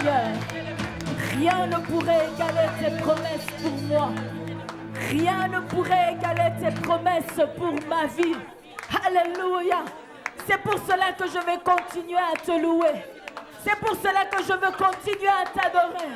Seigneur. Rien ne pourrait égaler tes promesses pour moi. Rien ne pourrait égaler tes promesses pour ma vie. Alléluia. C'est pour cela que je vais continuer à te louer. C'est pour cela que je veux continuer à t'adorer.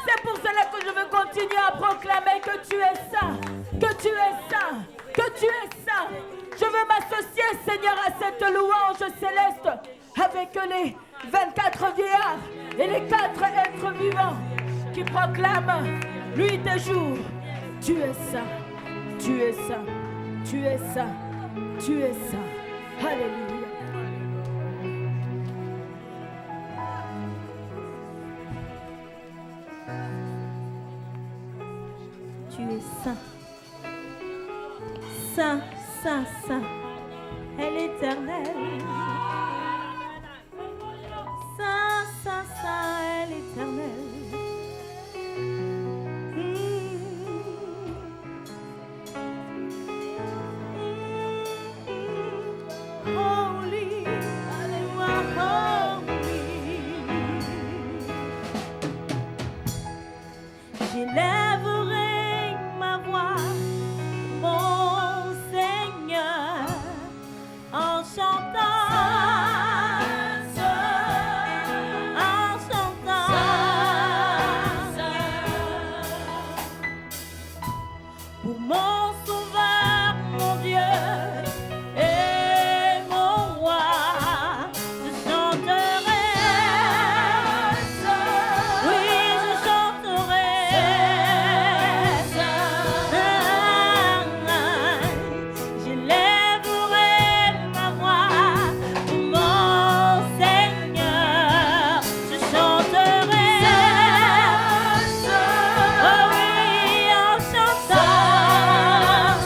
C'est pour cela que je veux continuer à proclamer que tu es saint, que tu es saint, que tu es saint. Je veux m'associer, Seigneur, à cette louange céleste avec les 24 vieillards et les 4 êtres vivants qui proclament nuit et jour. Tu es saint, tu es saint, tu es saint, tu es saint. Alléluia. Tu es saint, saint, saint, saint, est l'Éternel. Saint, saint, saint, est l'Éternel. Holy, you are holy. J'élèverai ma voix, mon Seigneur, en chantant, en chantant. Pour mon Sauveur, mon Dieu et mon Roi, je chanterai. Oui, je chanterai. J'élèverai ma voix pour mon Seigneur, je chanterai. Oh oui, en chantant.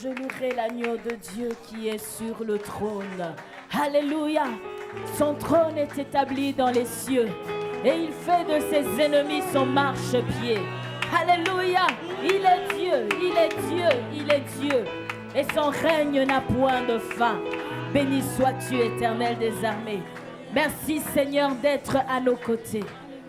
Je louerai l'agneau de Dieu qui est sur le trône. Alléluia. Son trône est établi dans les cieux et il fait de ses ennemis son marchepied. Alléluia. Il est Dieu, il est Dieu, il est Dieu. Et son règne n'a point de fin. Béni sois-tu, Éternel des armées. Merci Seigneur d'être à nos côtés.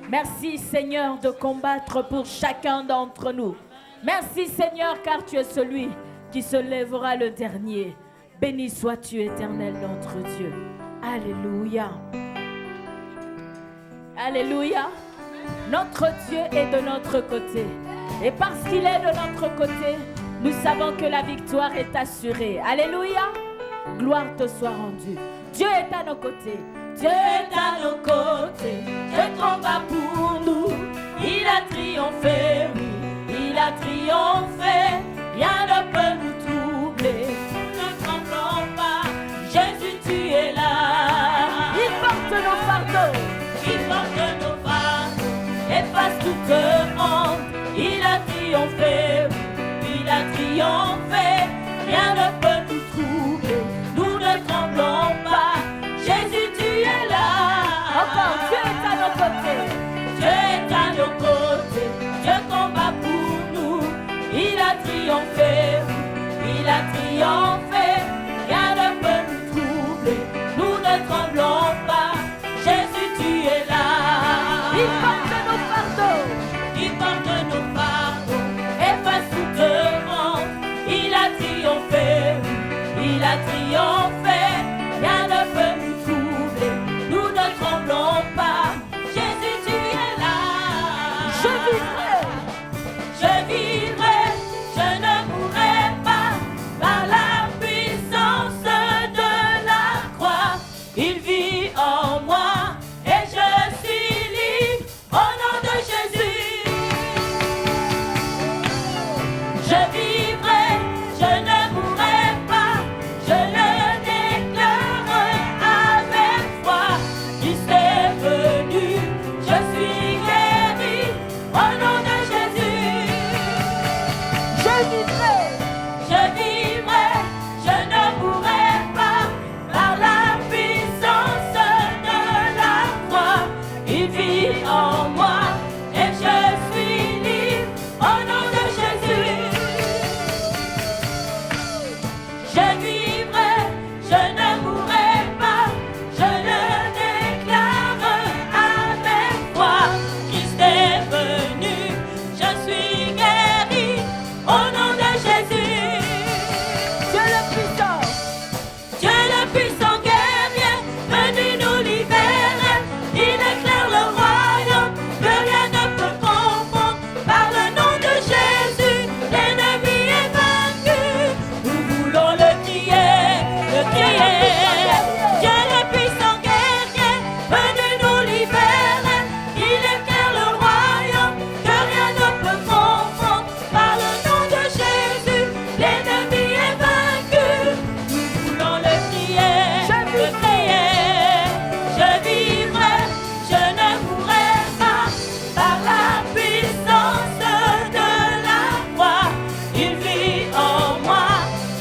Merci Seigneur de combattre pour chacun d'entre nous. Merci Seigneur car tu es celui qui se lèvera le dernier. Béni sois-tu, Éternel notre Dieu. Alléluia. Alléluia. Notre Dieu est de notre côté. Et parce qu'il est de notre côté, nous savons que la victoire est assurée. Alléluia. Gloire te soit rendue. Dieu est à nos côtés. Dieu est à nos côtés. Dieu combat pour nous. Il a triomphé, oui. Il a triomphé. Rien ne peut nous troubler. Ne tremblons pas. Jésus, tu es là. Il porte nos fardeaux. Il porte nos fardeaux. Efface toute honte. Il a triomphé. Il a triomphé. Rien ne peut nous troubler. Nous ne tremblons pas. Jésus, tu es là. Encore, Dieu est à nos côtés. Dieu est à nos côtés. Dieu combat pour nous. Il a triomphé. Il a triomphé. Rien ne peut nous troubler. Nous ne tremblons pas. Jésus, tu es là. Il porte nos fardeaux. Il porte nos fardeaux. Efface toute honte. Il a triomphé. Il a triomphé. Rien ne peut nous troubler. Nous ne tremblons pas. Jésus, tu es là. Je vivrai. Je vivrai. Je ne mourrai pas. Par la puissance de la croix. Il vit en moi. Et je suis libre. Au nom de Jésus. Je vivrai. Je ne mourrai pas. Je le déclare avec foi. Christ est venu. Je suis guéri. Au nom de Jésus. Je vivrai. Je vivrai. Je ne mourrai pas. Par la puissance de la croix. Il vit en moi. Et je suis libre. Au nom de Jésus. Je vivrai, je ne mourrai pas, je le déclare avec foi. Christ est venu, je suis guéri, au nom de Jésus. Dieu le puissant guerrier, venu nous libérer. Il éclaire le royaume, que rien ne peut confondre. Par le nom de Jésus, l'ennemi est vaincu. Nous voulons le crier, le crier. Dieu le puissant guerrier, venu nous libérer. Il éclaire le royaume, que rien ne peut confondre. Par le nom de Jésus, l'ennemi est vaincu. Nous voulons le crier, le crier. Je vivrai, je ne mourrai pas. Par la puissance de la croix, il vit en moi.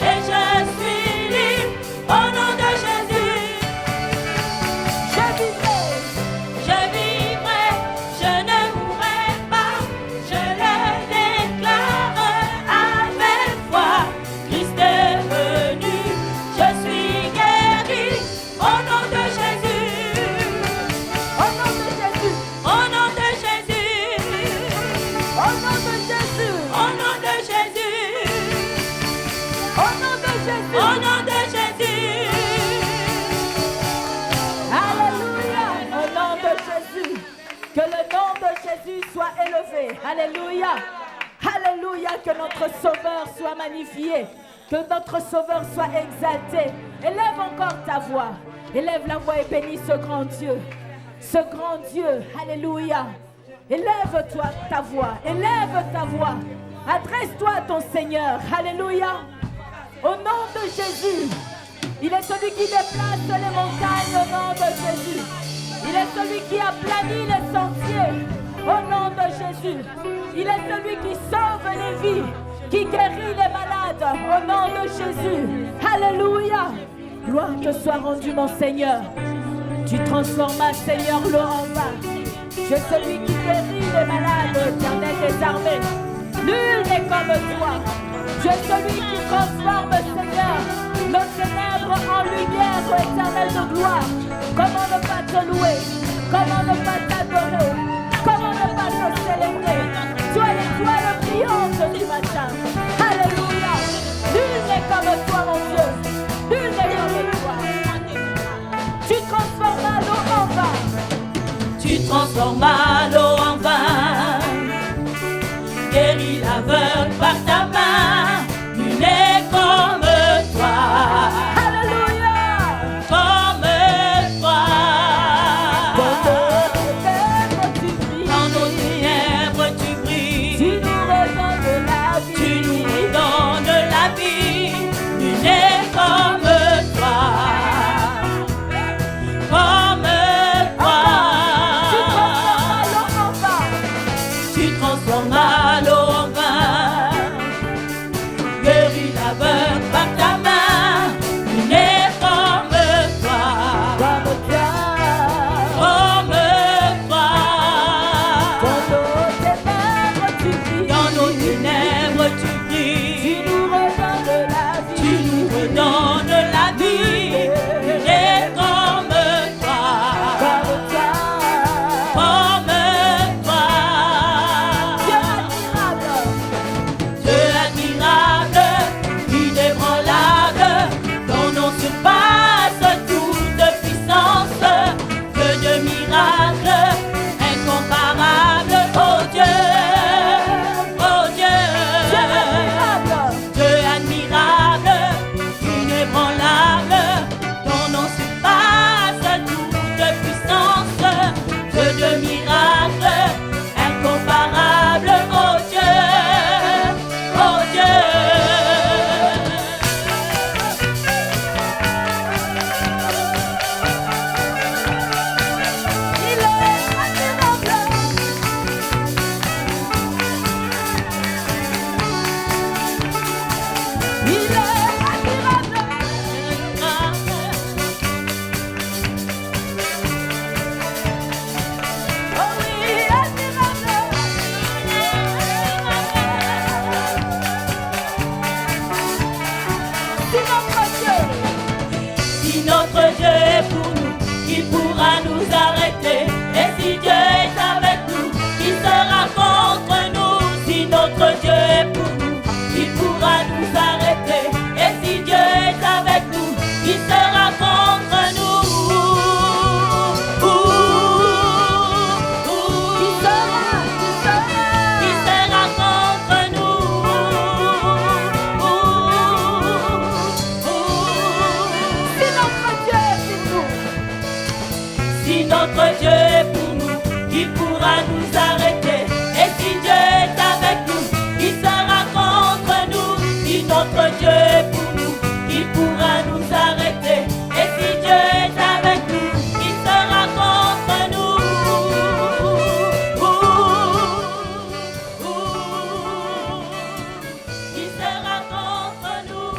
Et je suis libre, au nom de Jésus. Je vivrai, je ne mourrai pas. Je le déclare avec foi. Christ est venu, je suis guéri, au nom de Jésus. Au nom de Jésus. Au nom de Jésus. Au nom de Jésus. Au nom de Jésus. Au nom de Jésus. Au nom de Jésus. Alléluia. Au nom de Jésus. Que le nom de Jésus soit élevé. Alléluia. Alléluia. Que notre Sauveur soit magnifié. Que notre Sauveur soit exalté. Élève encore ta voix. Élève la voix et bénis ce grand Dieu. Ce grand Dieu. Alléluia. Élève-toi ta voix. Élève ta voix. Adresse-toi à ton Seigneur. Alléluia. Au nom de Jésus. Il est celui qui déplace les montagnes au nom de Jésus. Il est celui qui aplanit les sentiers au nom de Jésus. Il est celui qui sauve les vies, qui guérit les malades malades au nom de Jésus. Alléluia. Gloire te soit rendue, mon Seigneur. Tu transformas, Seigneur, l'eau en vin. Je suis celui qui guérit les malades, Éternel des armées. Nul n'est comme toi. Je suis celui qui transforme, Seigneur, nos ténèbres en lumière, ô Éternel de gloire. Comment ne pas te louer? Comment ne pas t'adorer? Comment ne pas te célébrer? Toi, l'étoile brillante du matin. Alléluia. Nul n'est comme toi, mon Dieu. Nul n'est comme toi. Tu transformas l'eau en vin. Tu transformas l'eau en vin. Guéris l'aveugle par ta main. Nul n'est comme toi. Alléluia. Comme toi. Dans nos ténèbres tu brilles. Tu nous redonnes la vie. Tu nous redonnes la vie. Nul n'est comme toi. Comme toi. Tu transformas l'eau en vin. Guéris l'aveugle par ta main. Nul n'est comme toi. Comme toi. Comme toi. Dans nos ténèbres tu Dans nos brilles. ténèbres tu Tu brilles. nous redonnes la Tu vie. nous redonnes la vie. Nul n'est comme toi. Comme toi. Comme toi. Dieu admirable. Dieu admirable, inébranlable, ton nom surpasse toute puissance. Que de miracles, incomparable, oh Dieu, oh Dieu Dieu. admirable. Dieu admirable, inébranlable, ton nom surpasse toute puissance. Que de miracles, incomparable, oh Dieu, oh Dieu. Il est admirable. Il est admirable. Oh oui, admirable. C'est notre Dieu. Si notre Dieu est pour nous, qui pourra nous arrêter? Et si Dieu est avec nous, qui sera contre nous? Si notre Dieu est pour nous, qui pourra nous arrêter? Et si Dieu est avec nous, qui sera contre nous? Qui sera Qui sera contre nous? C'est notre Dieu pour nous. Si notre Dieu est pour nous, qui pourra nous arrêter? Et si Dieu est avec nous, qui sera contre nous? Si notre Dieu est pour nous, qui pourra nous arrêter? Et si Dieu est avec nous, qui sera contre nous? Qui sera contre nous?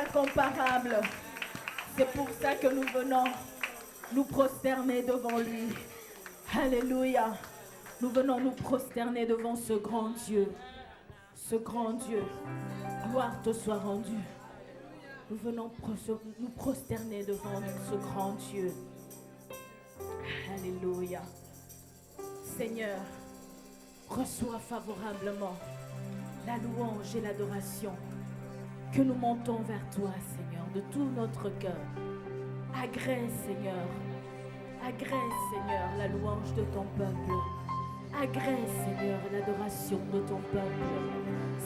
incomparable. C'est pour ça que nous venons nous prosterner devant lui. Alléluia. Nous venons nous prosterner devant ce grand Dieu. Ce grand Dieu. Gloire te soit rendue. Nous venons nous prosterner devant ce grand Dieu. Alléluia. Seigneur, reçois favorablement la louange et l'adoration que nous montons vers toi, Seigneur, de tout notre cœur. Agrée, Seigneur, la louange de ton peuple. Agrée, Seigneur, l'adoration de ton peuple.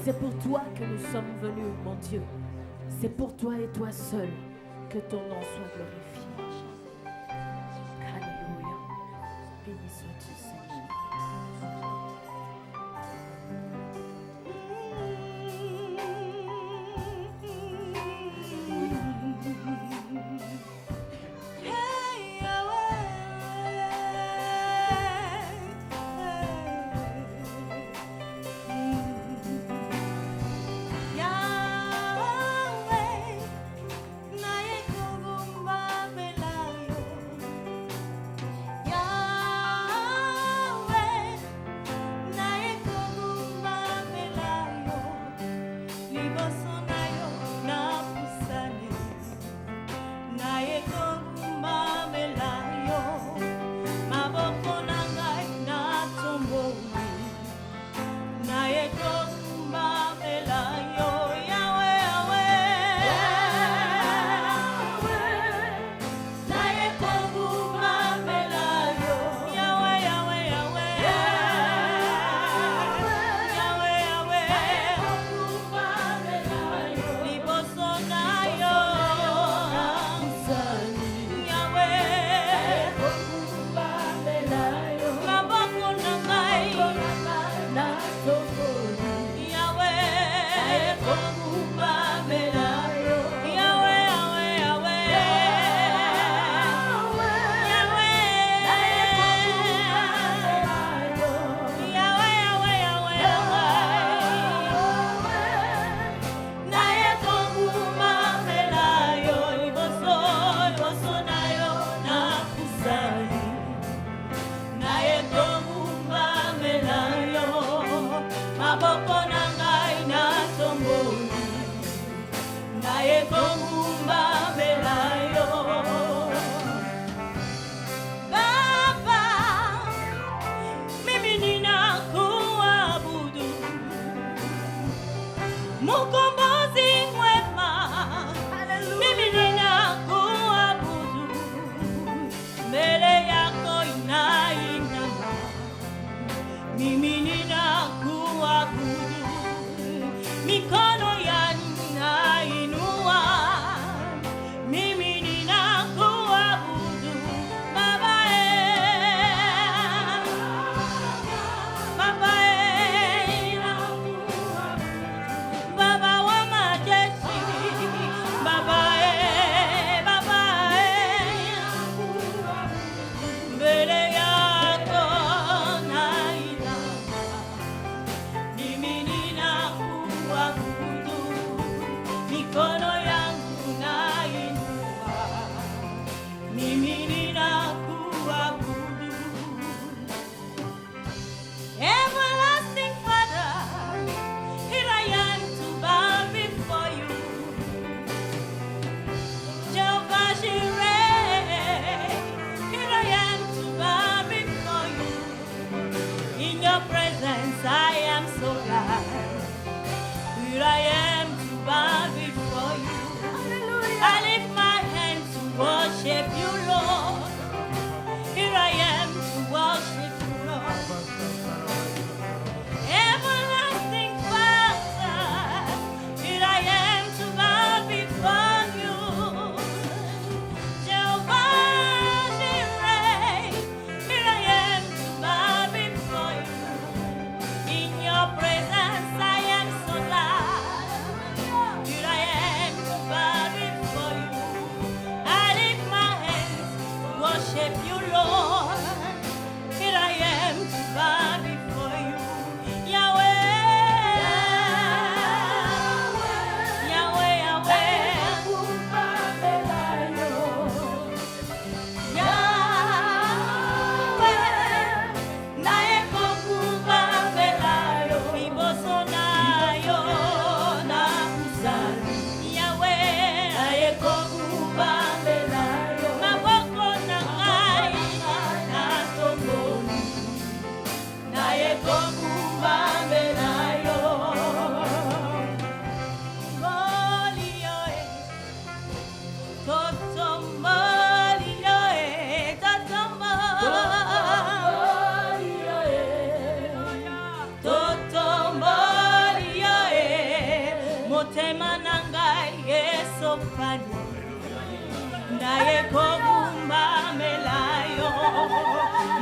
C'est pour toi que nous sommes venus, mon Dieu. C'est pour toi et toi seul que ton nom soit glorifié. Alléluia. Béni sois-tu, Seigneur.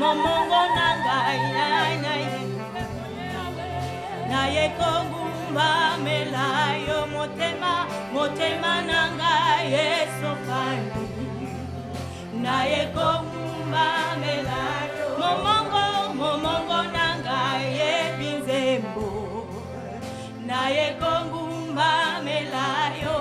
momongo nangai naye kongumba melayo motema nangai esopani naye kongumba melayo momongo nangai ebinzembo naye kongumba melayo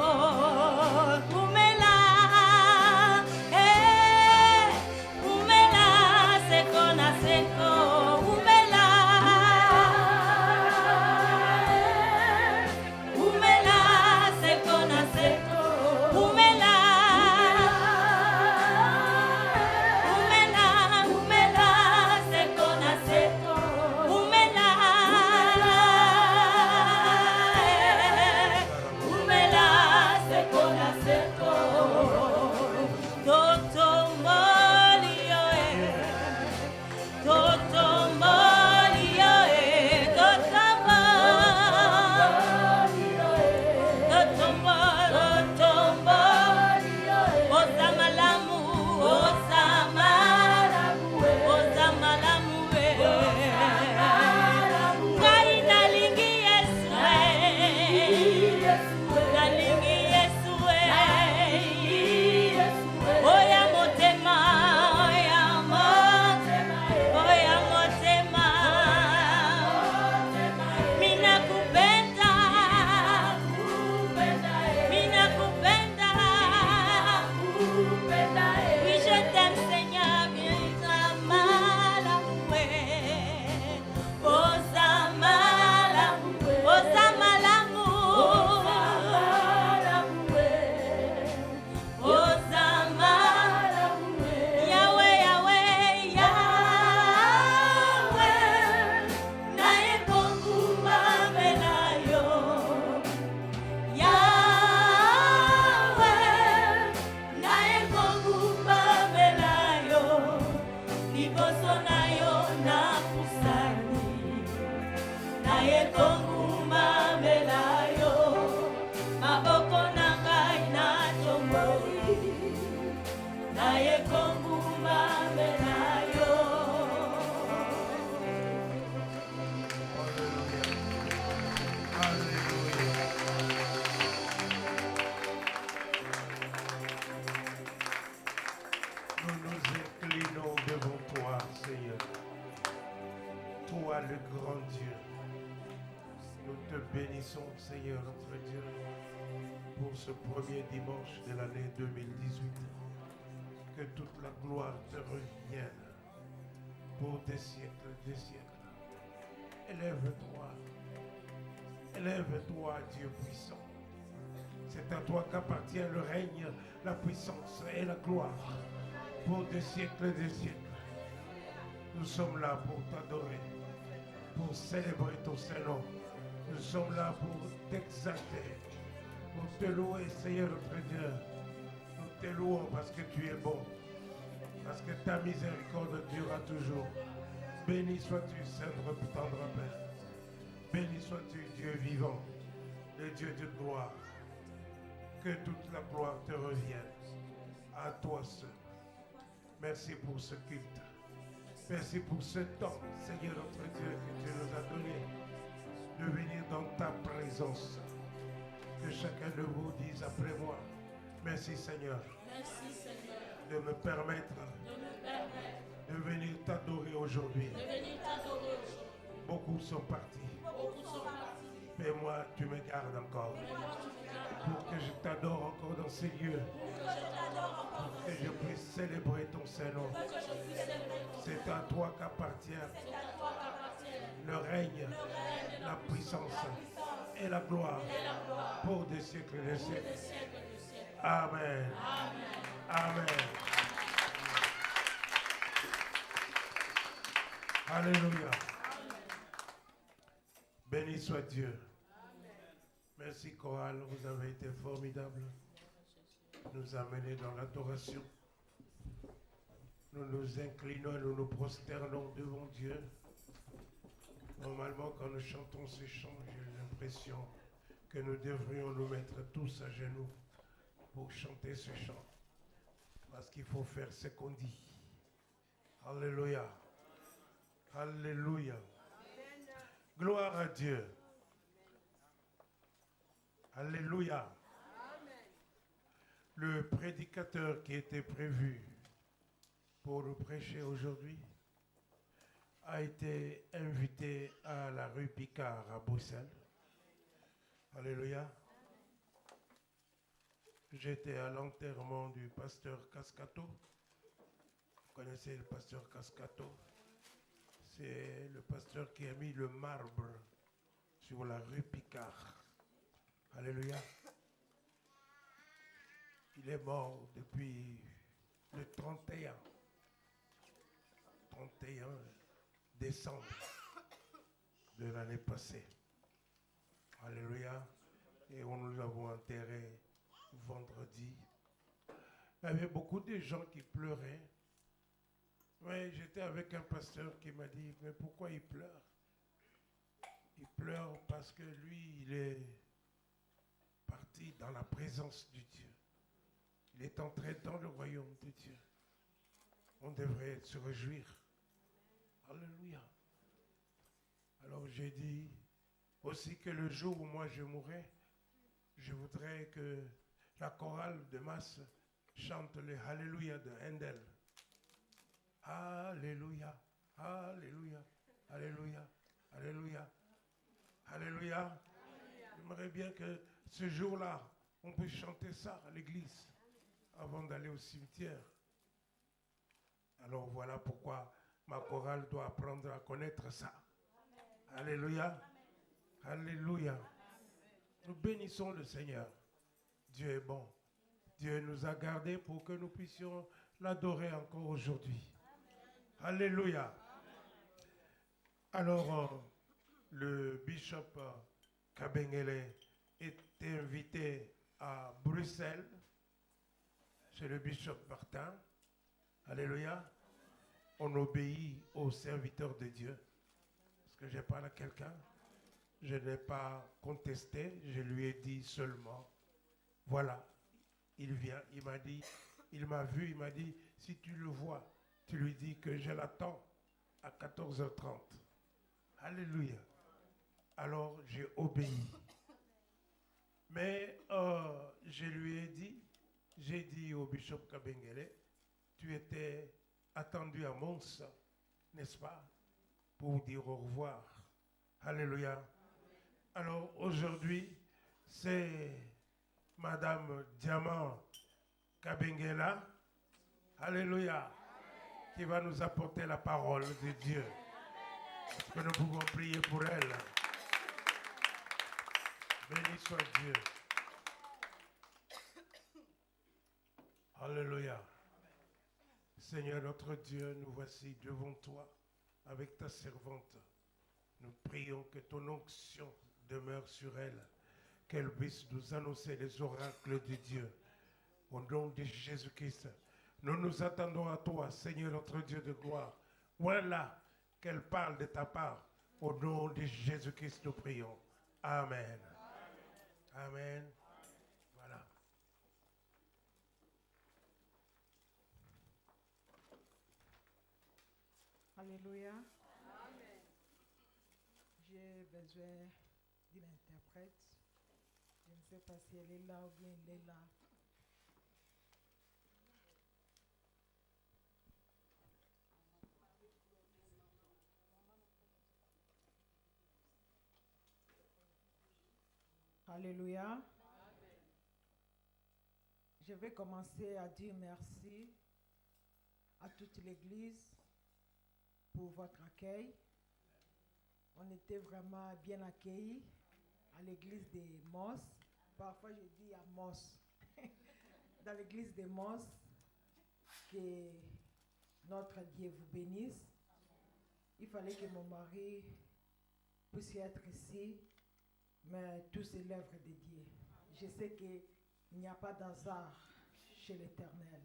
Bénissons, Seigneur notre Dieu, pour ce premier dimanche de l'année 2018. Que toute la gloire te revienne pour des siècles, des siècles. Élève-toi, Dieu puissant. C'est à toi qu'appartient le règne, la puissance et la gloire pour des siècles, des siècles. Nous sommes là pour t'adorer, pour célébrer ton Saint-Nom. Nous sommes là pour t'exalter, pour te louer, Seigneur notre Dieu. Nous te louons parce que tu es bon, parce que ta miséricorde durera toujours. Béni sois-tu, Saint tendre Père. Béni sois-tu, Dieu vivant, le Dieu de gloire. Que toute la gloire te revienne à toi seul. Merci pour ce culte. Merci pour ce temps, Seigneur notre Dieu, que tu nous as donné de venir dans ta présence. Que chacun de vous dise après moi, merci Seigneur, de me permettre de venir t'adorer aujourd'hui. Beaucoup sont partis. Mais moi, tu me gardes encore. Pour que je t'adore encore dans ces lieux. Pour que je puisse célébrer ton Saint-Nom. C'est à toi qu'appartient le règne, la puissance et la gloire pour des siècles et des siècles. Amen. Amen. Alléluia. Béni soit Dieu. Merci chorale, vous avez été formidable. Nous amener dans l'adoration. Nous nous inclinons, nous nous prosternons devant Dieu. Normalement, quand nous chantons ces chants, j'ai l'impression que nous devrions nous mettre tous à genoux pour chanter ce chant. Parce qu'il faut faire ce qu'on dit. Alléluia. Alléluia. Gloire à Dieu. Alléluia. Le prédicateur qui était prévu pour nous prêcher aujourd'hui a été invité à la rue Picard à Bruxelles. Alléluia. J'étais à l'enterrement du pasteur Cascato. Vous connaissez le pasteur Cascato? C'est le pasteur qui a mis le marbre sur la rue Picard. Alléluia. Il est mort depuis le 31 décembre de l'année passée. Alléluia. Et nous l'avons enterré vendredi. Il y avait beaucoup de gens qui pleuraient. Mais j'étais avec un pasteur qui m'a dit, mais pourquoi il pleure? Il pleure parce que lui, il est parti dans la présence de Dieu. Il est entré dans le royaume de Dieu. On devrait se réjouir. Alléluia. Alors j'ai dit aussi que le jour où moi je mourrai, je voudrais que la chorale de masse chante le Alléluia de Handel. Alléluia, Alléluia, Alléluia, Alléluia, Alléluia. J'aimerais bien que ce jour-là, on puisse chanter ça à l'église avant d'aller au cimetière. Alors voilà pourquoi ma chorale doit apprendre à connaître ça. Alléluia, Alléluia. Nous bénissons le Seigneur. Dieu est bon. Dieu nous a gardés pour que nous puissions l'adorer encore aujourd'hui. Alléluia. Alors, le bishop Kabengele est invité à Bruxelles chez le bishop Martin. Alléluia. On obéit aux serviteurs de Dieu. Est-ce que j'ai parlé à quelqu'un? Je n'ai pas contesté, je lui ai dit seulement, voilà, il vient, il m'a dit, il m'a vu, il m'a dit, si tu le vois, tu lui dis que je l'attends à 14h30. Alléluia. Alors j'ai obéi. Mais je lui ai dit, j'ai dit au bishop Kabengele, tu étais attendu à Mons, n'est-ce pas, pour dire au revoir. Alléluia. Alors aujourd'hui, c'est Madame Diamant Kabengela, alléluia, qui va nous apporter la parole de Dieu. Est-ce que nous pouvons prier pour elle? Béni soit Dieu. Alléluia. Seigneur notre Dieu, nous voici devant toi avec ta servante. Nous prions que ton onction demeure sur elle, qu'elle puisse nous annoncer les oracles de Dieu. Au nom de Jésus-Christ, nous nous attendons à toi, Seigneur notre Dieu de gloire. Voilà qu'elle parle de ta part. Au nom de Jésus-Christ, nous prions. Amen. Amen. Voilà. Alléluia. J'ai besoin d'une interprète. Je ne sais pas si elle est là ou bien elle est là. Alléluia. Je vais commencer à dire merci à toute l'Église pour votre accueil. On était vraiment bien accueillis à l'église des Mos. Parfois je dis à Mos. Dans l'église des Mos, que notre Dieu vous bénisse. Il fallait que mon mari puisse être ici, mais tout c'est l'œuvre de Dieu. Je sais qu'il n'y a pas d'hasard chez l'Éternel.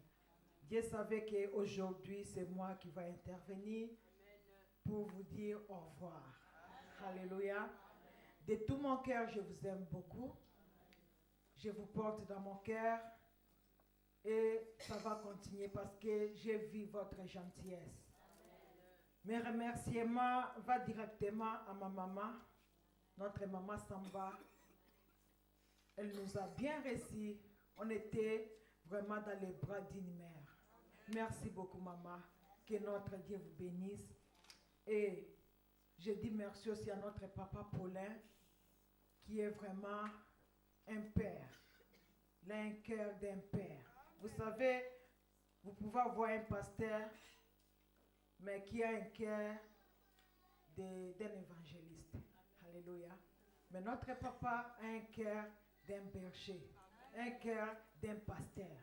Dieu savait qu'aujourd'hui c'est moi qui vais intervenir pour vous dire au revoir. Alléluia. De tout mon cœur, je vous aime beaucoup. Je vous porte dans mon cœur et ça va continuer parce que j'ai vu votre gentillesse. Mes remerciements vont directement à ma maman, notre maman Samba. Elle nous a bien reçus. On était vraiment dans les bras d'une mère. Merci beaucoup, maman. Que notre Dieu vous bénisse. Et je dis merci aussi à notre papa Paulin, qui est vraiment un père. Il a un cœur d'un père. Vous savez, vous pouvez avoir un pasteur, mais qui a un cœur d'un évangéliste. Alléluia. Mais notre papa a un cœur d'un berger, un cœur d'un pasteur.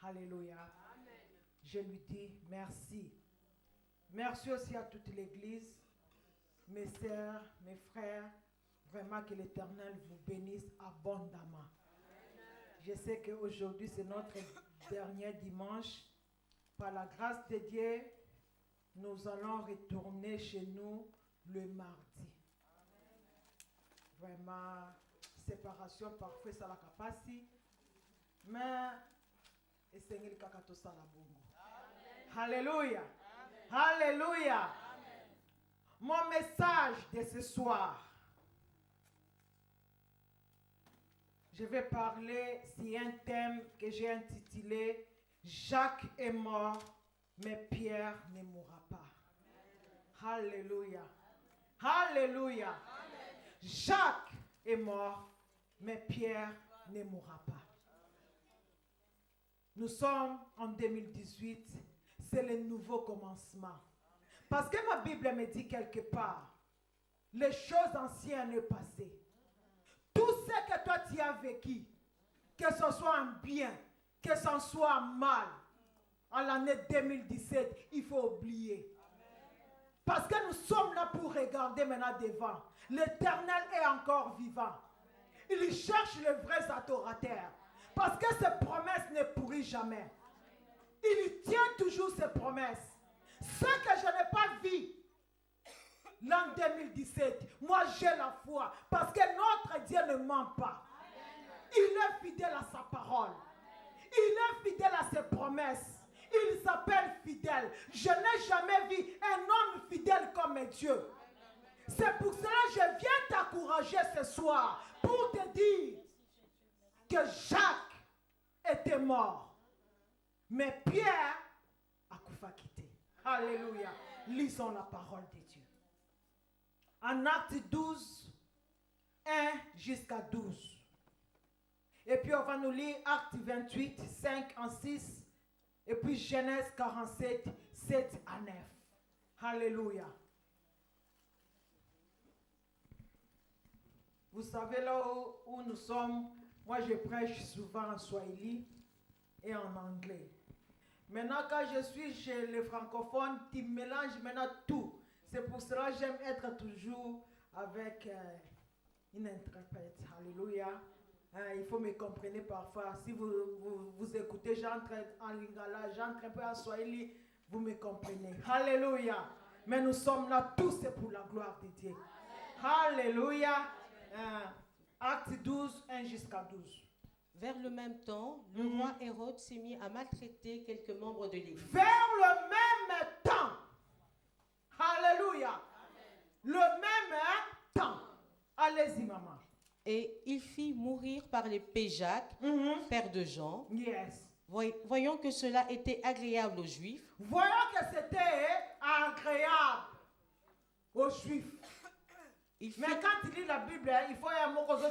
Alléluia. Je lui dis merci. Merci aussi à toute l'église, mes sœurs, mes frères. Vraiment que l'Éternel vous bénisse abondamment. Je sais qu'aujourd'hui c'est notre dernier dimanche. Par la grâce de Dieu, nous allons retourner chez nous le mardi. Vraiment, séparation parfois ça la capacité. Mais c'est le kakato salabongo. Alléluia. Alléluia. Mon message de ce soir, je vais parler sur un thème que j'ai intitulé Jacques est mort, mais Pierre ne mourra pas. Alléluia. Alléluia. Jacques est mort, mais Pierre ne mourra pas. Nous sommes en 2018, c'est le nouveau commencement. Parce que ma Bible me dit quelque part, les choses anciennes sont passées. Tout ce que toi tu as vécu, que ce soit un bien, que ce soit un mal, en l'année 2017, il faut oublier. Parce que nous sommes là pour regarder maintenant devant. L'Éternel est encore vivant. Il cherche les vrais adorateurs. Parce que ses promesses ne pourrissent jamais. Il tient toujours ses promesses. Ce que je n'ai pas vu l'an 2017, moi j'ai la foi. Parce que notre Dieu ne ment pas. Il est fidèle à sa parole. Il est fidèle à ses promesses. Il s'appelle fidèle. Je n'ai jamais vu un homme fidèle comme Dieu. C'est pour cela que je viens t'encourager ce soir pour te dire que Jacques était mort. Mais Pierre a quitté. Alléluia. Lisons la parole de Dieu. En Acte 12, 1 jusqu'à 12. Et puis on va nous lire Acte 28, 5 en 6. Et puis Genèse 47, 7 à 9. Alléluia. Vous savez là où nous sommes, moi je prêche souvent en swahili et en anglais. Maintenant quand je suis chez les francophones, tu mélanges maintenant tout. C'est pour cela que j'aime être toujours avec une interprète. Alléluia. Il faut me comprendre parfois. Si vous écoutez, j'entre en lingala, j'entre un peu en swahili, vous me comprenez. Alléluia. Mais nous sommes là tous pour la gloire de Dieu. Alléluia. Acte 12, 1 jusqu'à 12. Vers le même temps, le roi Hérode s'est mis à maltraiter quelques membres de l'Église. Vers le même temps. Alléluia. Le même temps. Allez-y, maman. Et il fit mourir par l'épée Jacques, père de Jean. Yes. Voyant que cela était agréable aux Juifs. Voyant que c'était agréable aux Juifs. Mais quand tu lis la Bible, il faut y avoir un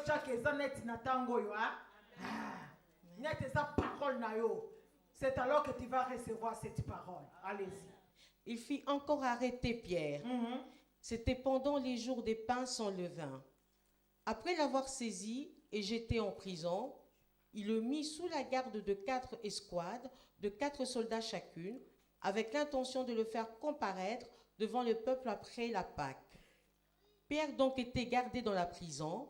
parole. C'est alors que tu vas recevoir cette parole. Allez-y. Il fit encore arrêter Pierre. C'était pendant les jours des pains sans levain. Après l'avoir saisi et jeté en prison, il le mit sous la garde de 4 escouades, de 4 soldats chacune, avec l'intention de le faire comparaître devant le peuple après la Pâque. Pierre donc était gardé dans la prison,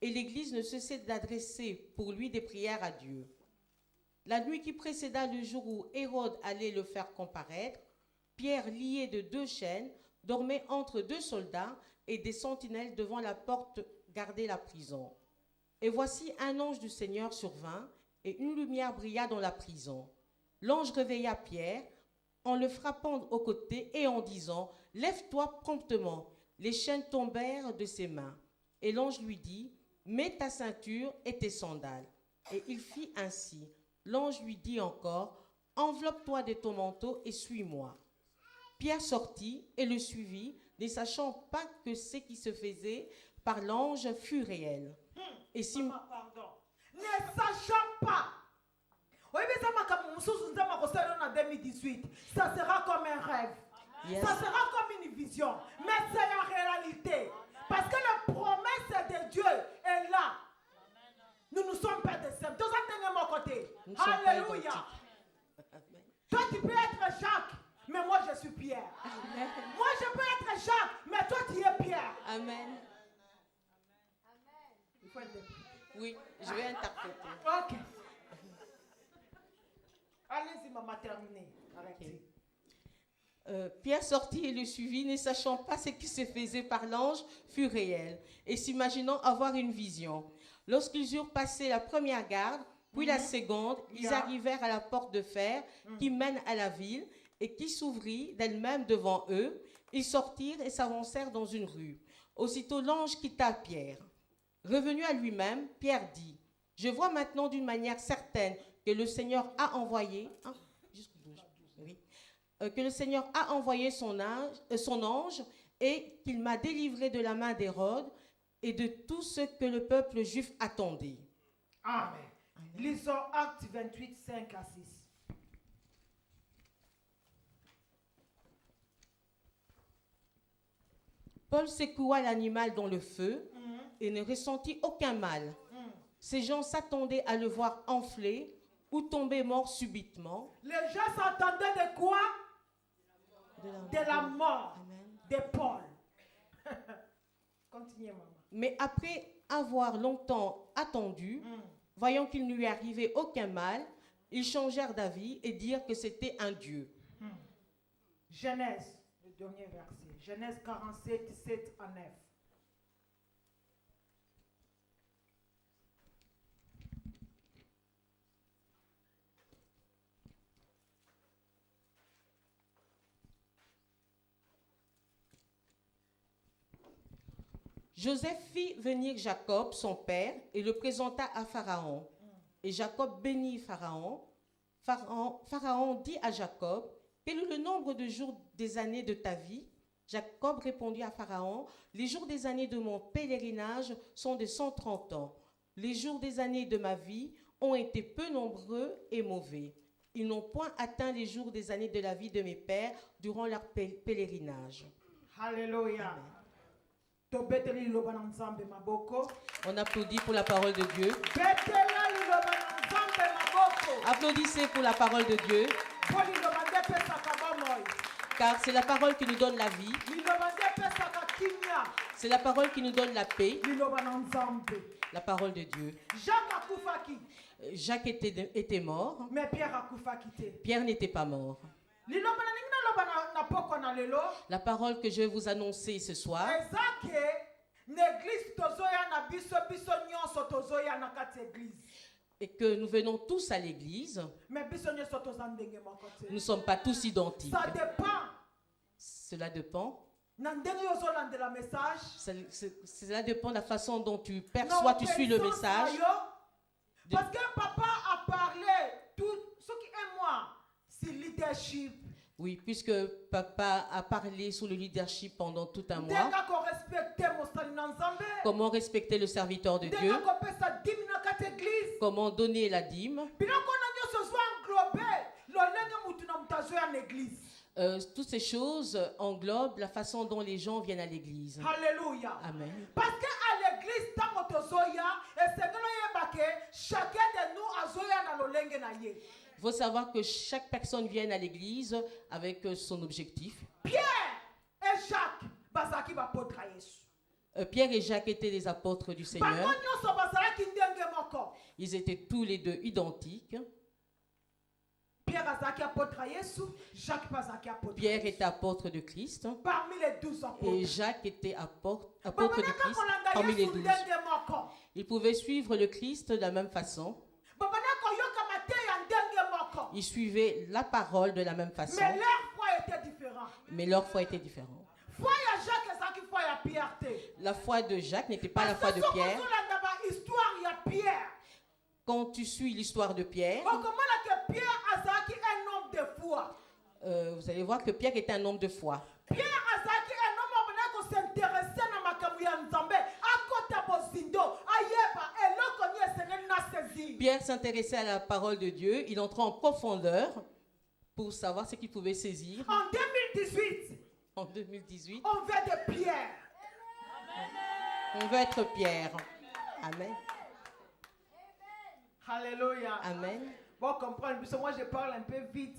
et l'Église ne cessait d'adresser pour lui des prières à Dieu. La nuit qui précéda le jour où Hérode allait le faire comparaître, Pierre, lié de 2 chaînes, dormait entre 2 soldats et des sentinelles devant la porte gardait la prison. Et voici un ange du Seigneur survint, et une lumière brilla dans la prison. L'ange réveilla Pierre, en le frappant au côté et en disant « Lève-toi promptement ». Les chaînes tombèrent de ses mains. Et l'ange lui dit « Mets ta ceinture et tes sandales ». Et il fit ainsi. L'ange lui dit encore « Enveloppe-toi de ton manteau et suis-moi ». Pierre sortit et le suivit, ne sachant pas que ce qui se faisait par l'ange fut réel. Et si... Maman, pardon. Ne sachant pas. Oui, mais ça m'a comme en 2018. Ça sera comme un rêve. Yes. Ça sera comme une vision. Mais c'est la réalité. Parce que la promesse de Dieu est là. Nous ne sommes pas des simples. Tous à mon côté. Nous ne sommes pas Alléluia. identiques. Toi, tu peux être Jacques, mais moi, je suis Pierre. Amen. Moi, je peux être Jacques, mais toi, tu es Pierre. Amen. Il faut interpréter. Oui, je vais interpréter. Ok. Allez-y, maman, terminez. Arrêtez. Pierre sortit et le suivit, ne sachant pas ce qui se faisait par l'ange fut réel, et s'imaginant avoir une vision. Lorsqu'ils eurent passé la première garde, puis la seconde, ils arrivèrent à la porte de fer qui mène à la ville et qui s'ouvrit d'elle-même devant eux. Ils sortirent et s'avancèrent dans une rue. Aussitôt l'ange quitta Pierre. Revenu à lui-même, Pierre dit « Je vois maintenant d'une manière certaine que le Seigneur a envoyé... que le Seigneur a envoyé son ange et qu'il m'a délivré de la main d'Hérode et de tout ce que le peuple juif attendait. » Amen. Lisons Actes 28, 5 à 6. Paul secoua l'animal dans le feu et ne ressentit aucun mal. Ces gens s'attendaient à le voir enfler ou tomber mort subitement. Les gens s'attendaient de quoi? De la mort Amen. de Paul. Continuez, maman. Mais après avoir longtemps attendu, voyant qu'il ne lui arrivait aucun mal, ils changèrent d'avis et dirent que c'était un dieu. Genèse, le dernier verset. Genèse 47, 7 à 9. Joseph fit venir Jacob, son père, et le présenta à Pharaon. Et Jacob bénit Pharaon. Pharaon dit à Jacob, « Quel est le nombre de jours des années de ta vie ?» Jacob répondit à Pharaon, « Les jours des années de mon pèlerinage sont de 130 ans. Les jours des années de ma vie ont été peu nombreux et mauvais. Ils n'ont point atteint les jours des années de la vie de mes pères durant leur pèlerinage. » Alléluia. On applaudit pour la parole de Dieu. Applaudissez pour la parole de Dieu, car c'est la parole qui nous donne la vie, c'est la parole qui nous donne la paix, la parole de Dieu. Jacques était mort, mais Pierre a quitté. Pierre n'était pas mort. La parole que je vais vous annoncer ce soir, et que nous venons tous à l'église, nous ne sommes pas tous identiques. Ça dépend. Cela dépend. Message. Cela dépend de la façon dont tu perçois, tu suis le message. Parce que papa a parlé tout ce qui est moi, c'est leadership. Oui, puisque papa a parlé sous le leadership pendant tout un mois. Comment respecter le serviteur de Dieu. Comment donner la dîme. Toutes ces choses englobent la façon dont les gens viennent à l'église. Alléluia. Amen. Parce qu'à l'église, chacun de nous a zoya na lolenge na ye. Il faut savoir que chaque personne vient à l'église avec son objectif. Pierre et Jacques, bazaki bapôtre à Yesu. Pierre et Jacques étaient les apôtres du Seigneur. Ils étaient tous les deux identiques. Pierre était apôtre de Christ. Parmi les 12 apôtres. Et Jacques était apôtre de Christ parmi les 12. Ils pouvaient suivre le Christ de la même façon. Ils suivaient la parole de la même façon, Mais leur foi était différente. mais leur foi était différente. Foi ya Jacques et ça qui foi ya Pierre te. La foi de Jacques n'était pas la foi Parce de que Pierre. soki ozolanda histoire ya Pierre. Quand tu suis l'histoire de Pierre, Okomona que Pierre azalaki un homme de foi. vous allez voir que Pierre était un homme de foi. Pierre azalaki un homme abonaki kosinteresse na makambo ya Nzambe akota bozindo ayeba eloko ni esengeli na saisir. Pierre s'intéressait à la parole de Dieu. Il entrait en profondeur pour savoir ce qu'il pouvait saisir. En 2018, En 2018, on veut de Pierre. on veut être Pierre. Amen. Alléluia. Amen. Bon, comprendre, parce que moi je parle un peu vite,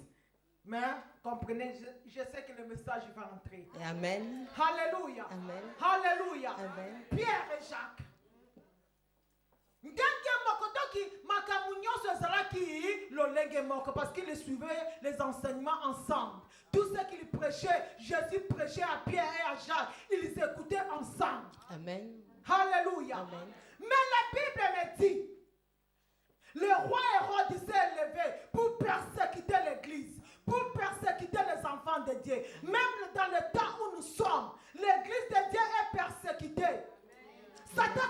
mais comprenez, je sais que le message va entrer. Et amen. Alléluia. Amen. Alléluia. Amen. Pierre et Jacques. Ndenge moko doki makambo nyonso ezalaki lolenge moko parce qu'ils suivaient les enseignements ensemble. Tout ce qu'ils prêchaient, Jésus prêchait à Pierre et à Jacques. Ils écoutaient ensemble. Amen. Alléluia. Amen. Mais la Bible me dit, le roi Hérode s'est élevé pour persécuter l'église, pour persécuter les enfants de Dieu. Même dans le temps où nous sommes, l'église de Dieu est persécutée. Satan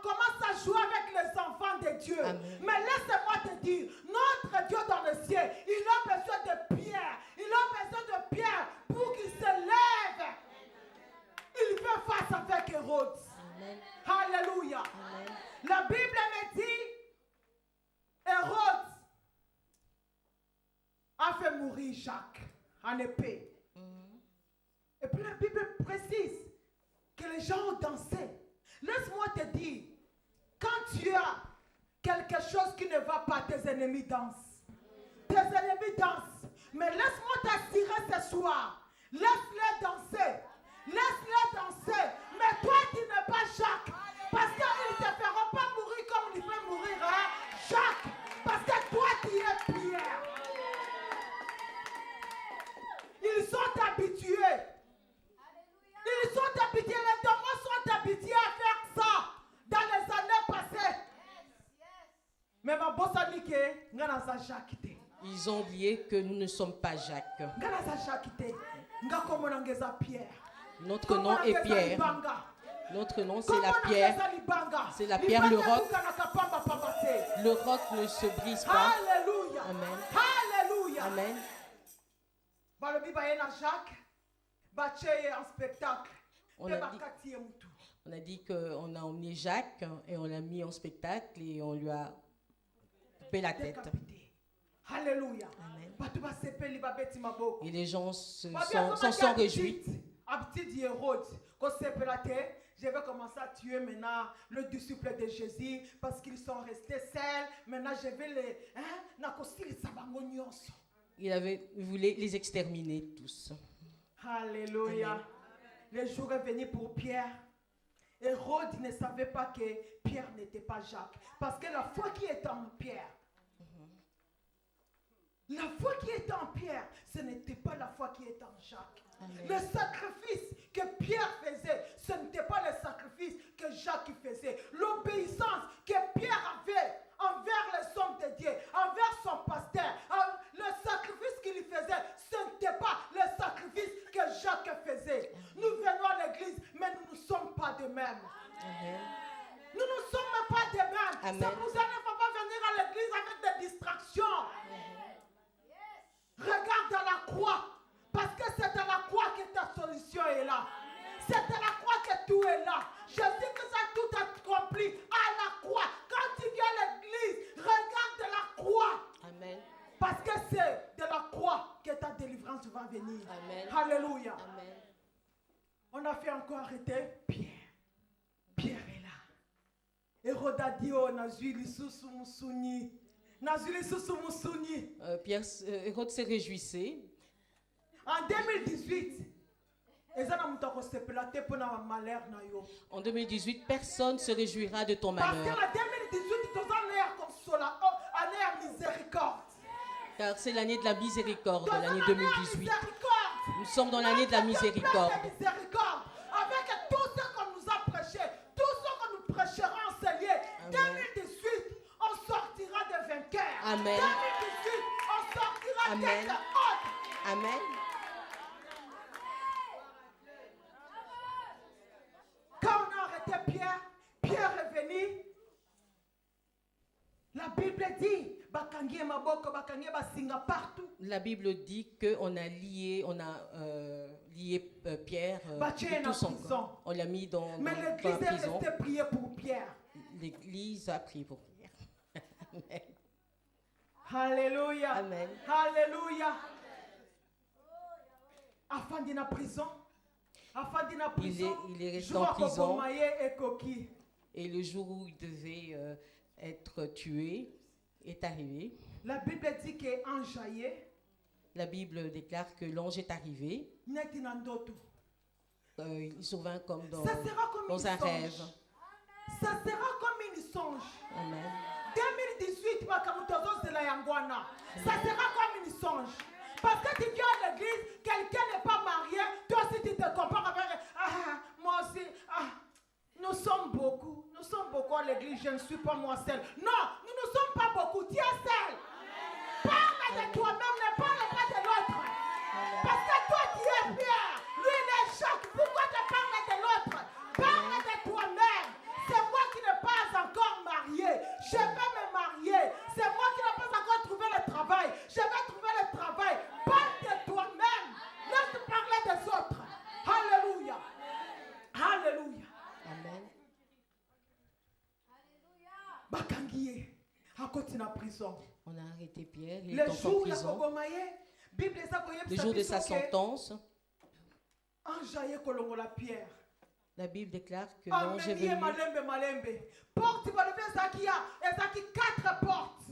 commence à jouer avec les enfants de Dieu. Amen. Mais laisse-moi te dire, notre Dieu dans le ciel, il a besoin de Pierre. Il a besoin de Pierre pour qu'il se lève. Il fait face avec Hérode. Amen. Alléluia. Amen. La Bible me dit, Hérode a fait mourir Jacques en épée. Et puis la Bible précise que les gens ont dansé. Laisse-moi te dire, quand tu as quelque chose qui ne va pas, tes ennemis dansent. Tes ennemis dansent. Mais laisse-moi t'assurer ce soir, laisse-les danser. Laisse-les danser. Mais toi, tu n'es pas Jacques. Parce qu'ils ne te feront pas mourir comme il fait mourir Jacques. Parce que toi, tu es Pierre. Ils sont habitués. Ils sont habitués. Les démons sont habitués à faire ça dans les années passées. Mais ma bosse a dit que nous sommes Jacques. Ils ont oublié que nous ne sommes pas Jacques. Nous sommes Jacques. Nous sommes Pierre. Notre nom est Pierre. Notre nom, c'est la pierre. C'est la pierre, le roc. Le roc ne se brise pas. Alléluia. Amen. Alléluia. Amen. En spectacle. On a dit qu'on a emmené Jacques et on l'a mis en spectacle et on lui a coupé la tête. Alléluia. Amen. Et les gens s'en sont réjouis. Je vais commencer à tuer maintenant le disciple de Jésus parce qu'ils sont restés seuls. Maintenant, je vais les... Il voulait les exterminer tous. Alléluia. Amen. Le jour est venu pour Pierre. Hérode ne savait pas que Pierre n'était pas Jacques. Parce que la foi qui est en Pierre, la foi qui est en Pierre, ce n'était pas la foi qui est en Jacques. Amen. Le sacrifice que Pierre faisait, ce n'était pas le sacrifice que Jacques faisait. L'obéissance que Pierre avait envers les hommes de Dieu, envers son pasteur, le sacrifice qu'il faisait, ce n'était pas le sacrifice que Jacques faisait. Nous venons à l'église, mais nous ne sommes pas de même. Amen. Nous ne sommes pas de même. Amen. C'est pour ça qu'il ne faut pas venir à l'église avec des distractions. Regarde à la croix. Parce que c'est à la croix que ta solution est là. C'est à la croix que tout est là. Je dis que ça tout accompli à la croix. Quand tu viens à l'église, regarde de la croix. Amen. Parce que c'est de la croix que ta délivrance va venir. Amen. Alléluia. Amen. On a fait encore arrêter Pierre. Pierre est là. Hérode a dit, oh, Nazuli Soussou Moussouni. Nazuli Soussou Moussouni. Hérode se réjouissait. En 2018, En 2018, personne ne se réjouira de ton parce que malheur. en 2018, année miséricorde. Car c'est l'année de la miséricorde, Dans l'année l'année 2018. miséricorde. Nous sommes dans l'année de la miséricorde. Miséricorde. Avec tout ce qu'on nous a prêché, tout ce que nous prêcherons en ce lieu. Amen. 2018, on sortira de vainqueurs. Amen. 2018, on sortira doit Amen. être autre. Amen. Quand on a arrêté Pierre, Pierre est venu. La Bible dit, bakangie maboko, bakangie basinga partout. La Bible dit qu'on a lié, Pierre Bâti de en tout son prison. corps. On l'a mis dans Mais la l'église est prison. restée prier pour Pierre. L'Église a prié pour Pierre. Amen. Alléluia. Amen. Alléluia. Afin d'être en prison. Afin d'être en prison. Il est resté je en vois prison. Kobomaye et Koki. Et le jour où il devait être tué est arrivé. La Bible dit qu'un jaillet La Bible déclare que l'ange est arrivé. n'est qu'un ndoto. Il survint comme dans, Ça sera comme dans une un songe. rêve. Ça sera comme une songe. Amen. 2018, Makamutozo, c'est la Yangwana. Ça sera comme une songe. Parce que tu viens à l'église, quelqu'un n'est pas marié, toi aussi tu te compares avec. Moi aussi. Nous sommes beaucoup à l'église, je ne suis pas moi seul. Non, nous ne sommes pas beaucoup, tu es seul. Parle de toi-même, ne parle pas de l'autre. Parce que toi tu es Pierre, lui il est Jacques. Pourquoi tu parles de l'autre? Parle de toi-même. C'est moi qui n'ai pas encore marié. Je vais me marier. C'est moi qui n'ai pas encore trouvé le travail. Je vais trouver le travail. Parle de toi-même. Laisse parler des autres. Alléluia. Alléluia. Amen. Bakangiye. À côté de la prison. On a arrêté Pierre. Il Le est encore en jour où il prison. le Le jour de sa sentence, Pierre. la Bible déclare que l'ange est Amenye venu. malembe. Porte va lever Zakia. Ezaki 4 portes.